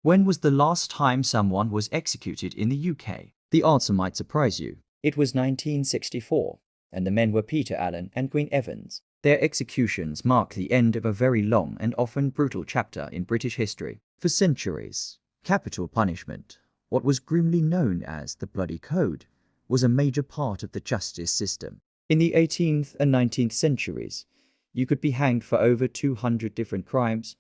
When was the last time someone was executed in the UK? The answer might surprise you. It was 1964, and the men were Peter Allen and Gwyn Evans. Their executions mark the end of a very long and often brutal chapter in British history. For centuries, capital punishment, what was grimly known as the Bloody Code, was a major part of the justice system. In the 18th and 19th centuries, you could be hanged for over 200 different crimes,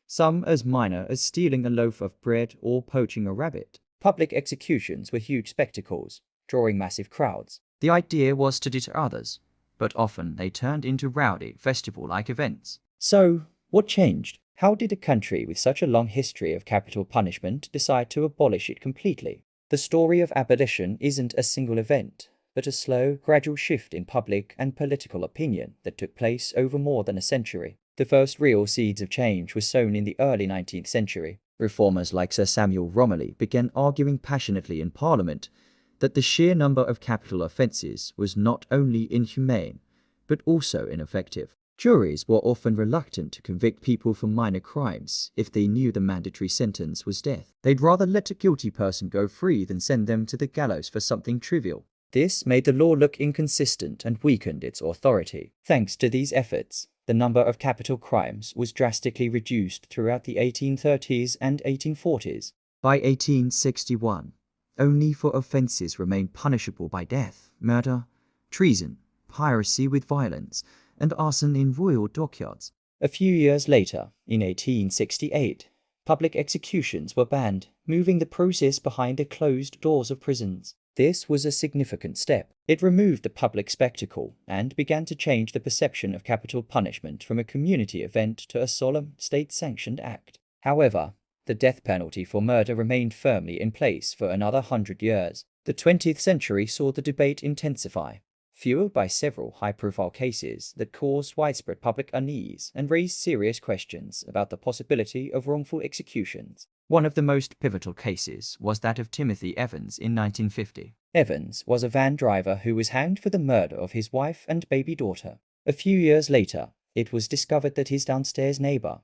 some as minor as stealing a loaf of bread or poaching a rabbit. Public executions were huge spectacles, drawing massive crowds. The idea was to deter others, but often they turned into rowdy, festival-like events. So, what changed? How did a country with such a long history of capital punishment decide to abolish it completely? The story of abolition isn't a single event, but a slow, gradual shift in public and political opinion that took place over more than a century. The first real seeds of change were sown in the early 19th century. Reformers like Sir Samuel Romilly began arguing passionately in Parliament that the sheer number of capital offences was not only inhumane, but also ineffective. Juries were often reluctant to convict people for minor crimes if they knew the mandatory sentence was death. They'd rather let a guilty person go free than send them to the gallows for something trivial. This made the law look inconsistent and weakened its authority. Thanks to these efforts, the number of capital crimes was drastically reduced throughout the 1830s and 1840s. By 1861, only 4 offences remained punishable by death: murder, treason, piracy with violence, and arson in royal dockyards. A few years later, in 1868, public executions were banned, moving the process behind the closed doors of prisons. This was a significant step. It removed the public spectacle and began to change the perception of capital punishment from a community event to a solemn, state-sanctioned act. However, the death penalty for murder remained firmly in place for another 100 years. The 20th century saw the debate intensify, fueled by several high-profile cases that caused widespread public unease and raised serious questions about the possibility of wrongful executions. One of the most pivotal cases was that of Timothy Evans in 1950. Evans was a van driver who was hanged for the murder of his wife and baby daughter. A few years later, it was discovered that his downstairs neighbor,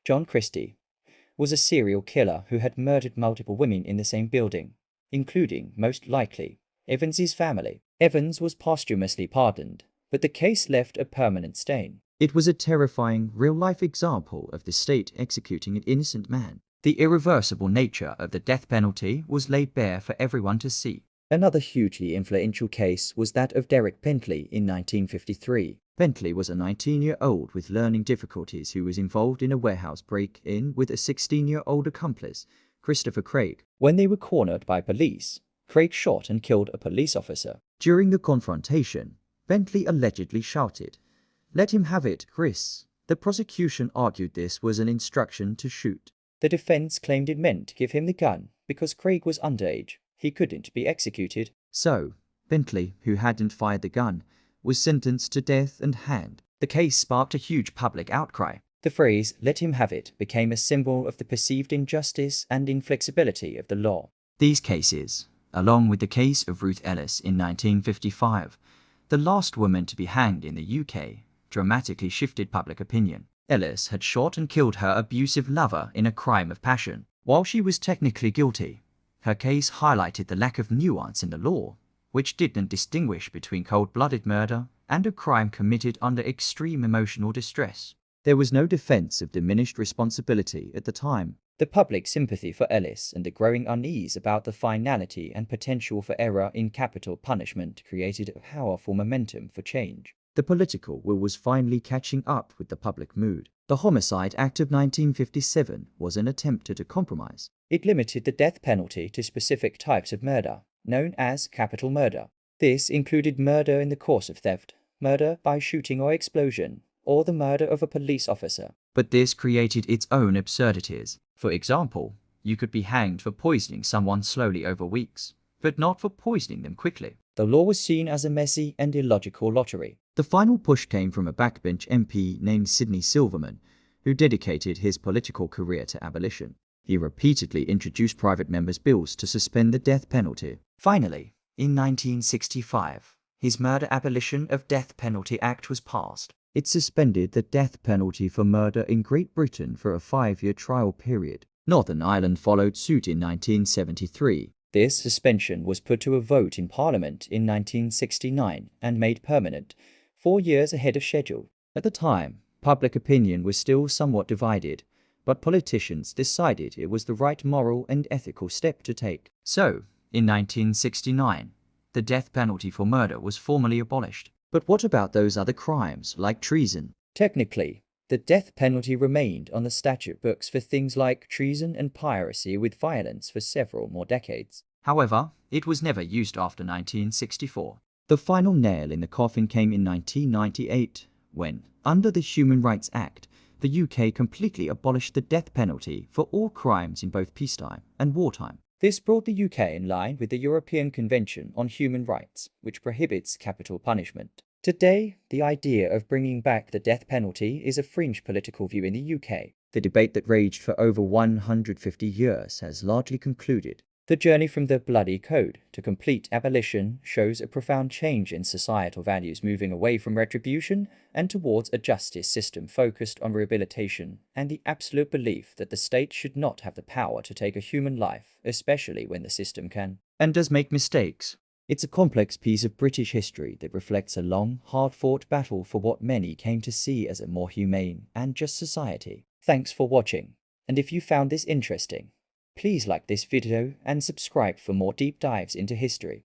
John Christie, was a serial killer who had murdered multiple women in the same building, including, most likely, Evans's family. Evans was posthumously pardoned, but the case left a permanent stain. It was a terrifying, real-life example of the state executing an innocent man. The irreversible nature of the death penalty was laid bare for everyone to see. Another hugely influential case was that of Derek Bentley in 1953. Bentley was a 19-year-old with learning difficulties who was involved in a warehouse break-in with a 16-year-old accomplice, Christopher Craig. When they were cornered by police, Craig shot and killed a police officer. During the confrontation, Bentley allegedly shouted, "Let him have it, Chris." The prosecution argued this was an instruction to shoot. The defense claimed it meant give him the gun because Craig was underage. He couldn't be executed. So, Bentley, who hadn't fired the gun, was sentenced to death and hanged. The case sparked a huge public outcry. The phrase, "let him have it," became a symbol of the perceived injustice and inflexibility of the law. These cases, along with the case of Ruth Ellis in 1955, the last woman to be hanged in the UK, dramatically shifted public opinion. Ellis had shot and killed her abusive lover in a crime of passion. While she was technically guilty, her case highlighted the lack of nuance in the law, which didn't distinguish between cold-blooded murder and a crime committed under extreme emotional distress. There was no defense of diminished responsibility at the time. The public sympathy for Ellis and the growing unease about the finality and potential for error in capital punishment created a powerful momentum for change. The political will was finally catching up with the public mood. The Homicide Act of 1957 was an attempt at a compromise. It limited the death penalty to specific types of murder, known as capital murder. This included murder in the course of theft, murder by shooting or explosion, or the murder of a police officer. But this created its own absurdities. For example, you could be hanged for poisoning someone slowly over weeks, but not for poisoning them quickly. The law was seen as a messy and illogical lottery. The final push came from a backbench MP named Sidney Silverman, who dedicated his political career to abolition. He repeatedly introduced private members' bills to suspend the death penalty. Finally, in 1965, his Murder Abolition of Death Penalty Act was passed. It suspended the death penalty for murder in Great Britain for a 5-year trial period. Northern Ireland followed suit in 1973. This suspension was put to a vote in Parliament in 1969 and made permanent, 4 years ahead of schedule. At the time, public opinion was still somewhat divided, but politicians decided it was the right moral and ethical step to take. So, in 1969, the death penalty for murder was formally abolished. But what about those other crimes, like treason? Technically, the death penalty remained on the statute books for things like treason and piracy with violence for several more decades. However, it was never used after 1964. The final nail in the coffin came in 1998, when, under the Human Rights Act, the UK completely abolished the death penalty for all crimes in both peacetime and wartime. This brought the UK in line with the European Convention on Human Rights, which prohibits capital punishment. Today, the idea of bringing back the death penalty is a fringe political view in the UK. The debate that raged for over 150 years has largely concluded. The journey from the bloody code to complete abolition shows a profound change in societal values, moving away from retribution and towards a justice system focused on rehabilitation and the absolute belief that the state should not have the power to take a human life, especially when the system can and does make mistakes. It's a complex piece of British history that reflects a long, hard-fought battle for what many came to see as a more humane and just society. Thanks for watching, and if you found this interesting, please like this video and subscribe for more deep dives into history.